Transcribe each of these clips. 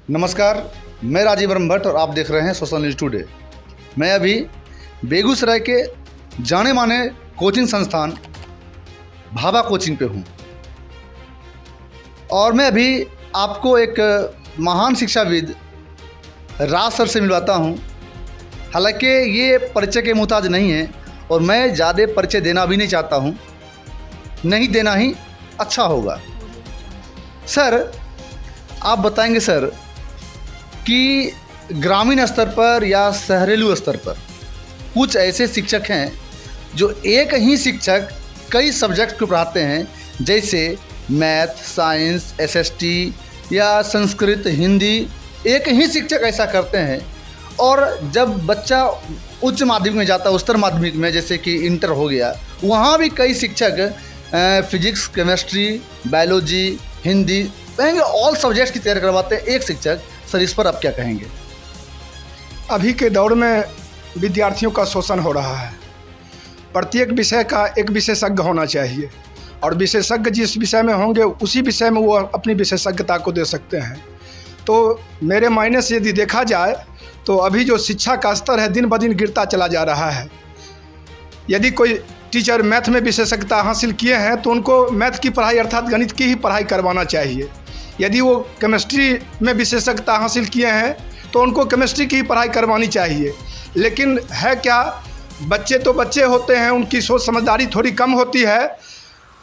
नमस्कार, मैं राजीव भट्ट और आप देख रहे हैं सोशल न्यूज़ टुडे। मैं अभी बेगूसराय के जाने माने कोचिंग संस्थान भाभा कोचिंग पे हूँ और मैं अभी आपको एक महान शिक्षाविद राज सर से मिलवाता हूँ। हालांकि ये परिचय के मुहताज नहीं है और मैं ज़्यादा परिचय देना भी नहीं चाहता हूँ, नहीं देना ही अच्छा होगा। सर, आप बताएंगे सर कि ग्रामीण स्तर पर या शहरेलू स्तर पर कुछ ऐसे शिक्षक हैं जो एक ही शिक्षक कई सब्जेक्ट को पढ़ाते हैं, जैसे मैथ, साइंस, एसएसटी या संस्कृत, हिंदी। एक ही शिक्षक ऐसा करते हैं और जब बच्चा उच्च माध्यमिक में जाता है, उच्चतर माध्यमिक में जैसे कि इंटर हो गया, वहाँ भी कई शिक्षक फिजिक्स, केमिस्ट्री, बायोलॉजी, हिंदी, कहेंगे ऑल सब्जेक्ट्स की तैयारी करवाते हैं एक शिक्षक। सर, इस पर आप क्या कहेंगे? अभी के दौर में विद्यार्थियों का शोषण हो रहा है। प्रत्येक विषय का एक विशेषज्ञ होना चाहिए और विशेषज्ञ जिस विषय में होंगे उसी विषय में वो अपनी विशेषज्ञता को दे सकते हैं। तो मेरे मायने से यदि देखा जाए तो अभी जो शिक्षा का स्तर है दिन ब दिन गिरता चला जा रहा है। यदि कोई टीचर मैथ में विशेषज्ञता हासिल किए हैं तो उनको मैथ की पढ़ाई अर्थात गणित की ही पढ़ाई करवाना चाहिए। यदि वो केमिस्ट्री में विशेषज्ञता हासिल किए हैं तो उनको केमिस्ट्री की ही पढ़ाई करवानी चाहिए। लेकिन है क्या, बच्चे तो बच्चे होते हैं, उनकी सोच समझदारी थोड़ी कम होती है।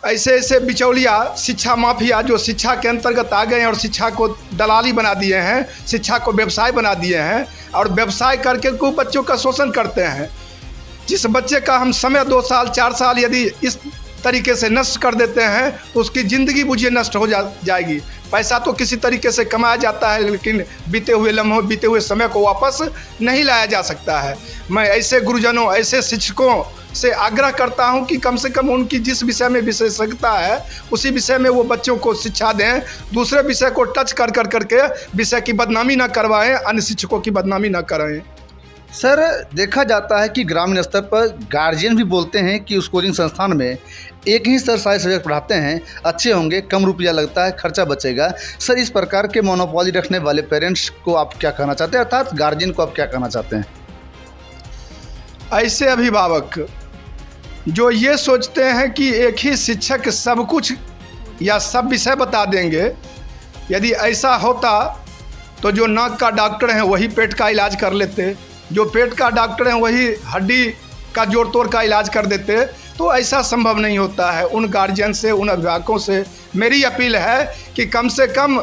ऐसे ऐसे बिचौलिया, शिक्षा माफिया जो शिक्षा के अंतर्गत आ गए हैं और शिक्षा को दलाली बना दिए हैं, शिक्षा को व्यवसाय बना दिए हैं और व्यवसाय करके को बच्चों का शोषण करते हैं। जिस बच्चे का हम समय 2 साल 4 साल यदि इस तरीके से नष्ट कर देते हैं तो उसकी ज़िंदगी बुझिए नष्ट हो जाएगी। पैसा तो किसी तरीके से कमाया जाता है, लेकिन बीते हुए लम्हों, बीते हुए समय को वापस नहीं लाया जा सकता है। मैं ऐसे गुरुजनों, ऐसे शिक्षकों से आग्रह करता हूं कि कम से कम उनकी जिस विषय में विशेषज्ञता है उसी विषय में वो बच्चों को शिक्षा दें। दूसरे विषय को टच करके विषय की बदनामी ना करवाएं, अन्य शिक्षकों की बदनामी ना कराएं। सर, देखा जाता है कि ग्रामीण स्तर पर गार्जियन भी बोलते हैं कि उस कोचिंग संस्थान में एक ही सर सारे सब्जेक्ट पढ़ाते हैं, अच्छे होंगे, कम रुपया लगता है, खर्चा बचेगा। सर, इस प्रकार के मोनोपोली रखने वाले पेरेंट्स को आप क्या कहना चाहते हैं, अर्थात गार्जियन को आप क्या कहना चाहते हैं? ऐसे अभिभावक जो ये सोचते हैं कि एक ही शिक्षक सब कुछ या सब विषय बता देंगे, यदि ऐसा होता तो जो नाक का डॉक्टर हैं वही पेट का इलाज कर लेते, जो पेट का डॉक्टर हैं वही हड्डी का जोड़ तोड़ का इलाज कर देते। तो ऐसा संभव नहीं होता है। उन गार्जियन से, उन अभिभावकों से मेरी अपील है कि कम से कम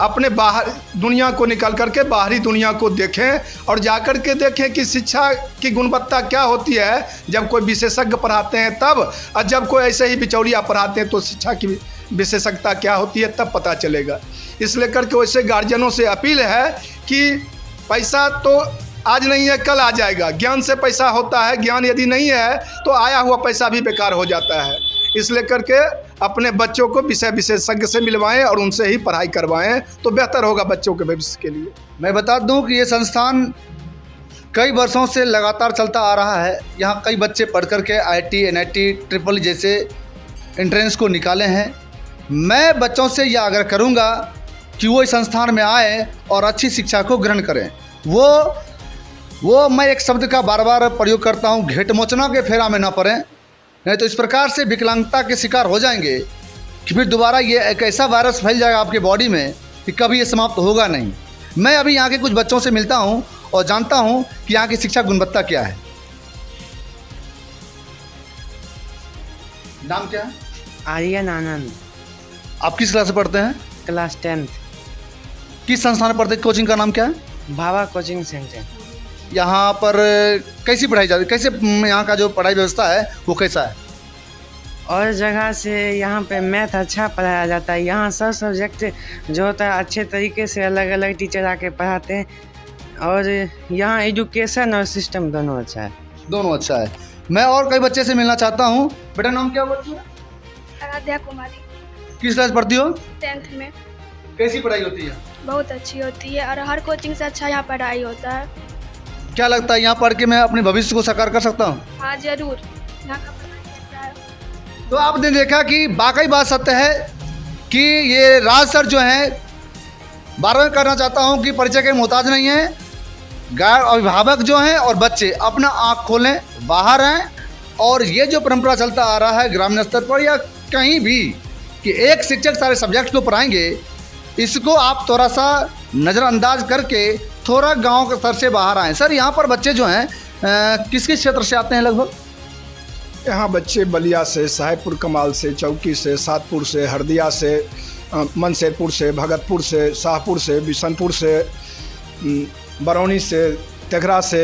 अपने बाहर दुनिया को निकल करके बाहरी दुनिया को देखें और जाकर के देखें कि शिक्षा की गुणवत्ता क्या होती है जब कोई विशेषज्ञ पढ़ाते हैं तब, और जब कोई ऐसे ही बिचौलिया पढ़ाते हैं तो शिक्षा की विशेषज्ञता क्या होती है तब पता चलेगा। इसलिए करके वैसे गार्जियनों से अपील है कि पैसा तो आज नहीं है कल आ जाएगा, ज्ञान से पैसा होता है, ज्ञान यदि नहीं है तो आया हुआ पैसा भी बेकार हो जाता है। इसलिए करके अपने बच्चों को विषय विशेषज्ञ से मिलवाएं और उनसे ही पढ़ाई करवाएं तो बेहतर होगा बच्चों के भविष्य के लिए। मैं बता दूं कि ये संस्थान कई वर्षों से लगातार चलता आ रहा है। यहाँ कई बच्चे पढ़ कर के IIT, NIT, ट्रिपल जैसे एंट्रेंस को निकाले हैं। मैं बच्चों से यह आग्रह करूँगा कि वो इस संस्थान में आए और अच्छी शिक्षा को ग्रहण करें। वो मैं एक शब्द का बार बार प्रयोग करता हूँ, घेटमोचना के फेरा में ना पड़ें, नहीं तो इस प्रकार से विकलांगता के शिकार हो जाएंगे कि फिर दोबारा ये एक ऐसा वायरस फैल जाएगा आपके बॉडी में कि कभी ये समाप्त होगा नहीं। मैं अभी यहाँ के कुछ बच्चों से मिलता हूँ और जानता हूँ कि यहाँ की शिक्षा गुणवत्ता क्या है। नाम क्या है? आर्यन आनंद। आप किस क्लास से पढ़ते हैं? Class 10th। किस संस्थान में पढ़ते हैं? कोचिंग का नाम क्या है? Bhabha coaching centre. यहाँ पर कैसी पढ़ाई जाती है, कैसे यहाँ का जो पढ़ाई व्यवस्था है वो कैसा है? और जगह से यहाँ पे मैथ अच्छा पढ़ाया जाता है। यहाँ सब सब्जेक्ट जो होता है अच्छे तरीके से अलग अलग टीचर आके पढ़ाते हैं और यहाँ एजुकेशन और सिस्टम दोनों अच्छा है। दोनों अच्छा है। मैं और कई बच्चे से मिलना चाहता हूँ। बेटा, नाम क्या बच्चे? आराध्या कुमारी। किस क्लास पढ़ती हो? 10th में। कैसी पढ़ाई होती है? बहुत अच्छी होती है और हर कोचिंग से अच्छा यहाँ पढ़ाई होता है। क्या लगता है यहाँ पढ़ के मैं अपने भविष्य को साकार कर सकता हूँ? हाँ, जरूर। यहाँ का पढ़ाई अच्छा है। तो आपने देखा कि वाकई बात सत्य है कि ये राज सर जो हैं बार बार करना चाहता हूँ कि परिचय के मोहताज नहीं है। अभिभावक जो हैं और बच्चे अपना आँख खोलें, बाहर आएँ, और ये जो परंपरा चलता आ रहा है ग्रामीण स्तर पर या कहीं भी कि एक शिक्षक सारे सब्जेक्ट को पढ़ाएंगे, इसको आप थोड़ा सा नज़रअंदाज करके थोड़ा गांव के स्तर से बाहर आएँ। सर, यहाँ पर बच्चे जो हैं किस किस क्षेत्र से आते हैं लगभग? यहाँ बच्चे बलिया से, साहेबपुर कमाल से, चौकी से, सातपुर से, हरदिया से, मनसेरपुर से, भगतपुर से, शाहपुर से, बिशनपुर से, बरौनी से, तेघरा से,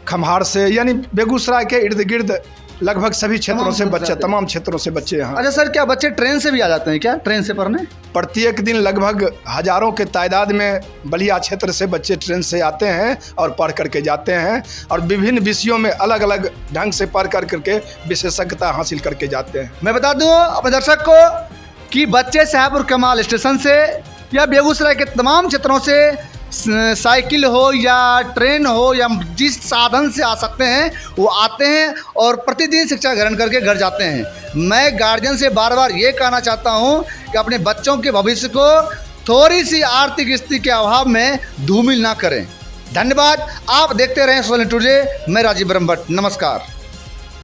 खम्हार से, यानी बेगूसराय के इर्द गिर्द लगभग सभी क्षेत्रों से बच्चे, तमाम क्षेत्रों से बच्चे यहाँ। अच्छा सर, क्या बच्चे ट्रेन से भी आ जाते हैं क्या, ट्रेन से पढ़ने? प्रत्येक दिन लगभग हजारों के तादाद में बलिया क्षेत्र से बच्चे ट्रेन से आते हैं और पढ़ करके जाते हैं, और विभिन्न विषयों में अलग अलग ढंग से पढ़ कर करके विशेषज्ञता हासिल करके जाते हैं। मैं बता दूं अपने दर्शक को कि बच्चे साहेबपुर कमाल स्टेशन से या बेगूसराय के तमाम क्षेत्रों से साइकिल हो या ट्रेन हो या जिस साधन से आ सकते हैं वो आते हैं और प्रतिदिन शिक्षा ग्रहण करके घर जाते हैं। मैं गार्जियन से बार बार ये कहना चाहता हूँ कि अपने बच्चों के भविष्य को थोड़ी सी आर्थिक स्थिति के अभाव में धूमिल ना करें। धन्यवाद। आप देखते रहें सोशल टुडे। मैं राजीव ब्रह्मभट्ट। नमस्कार।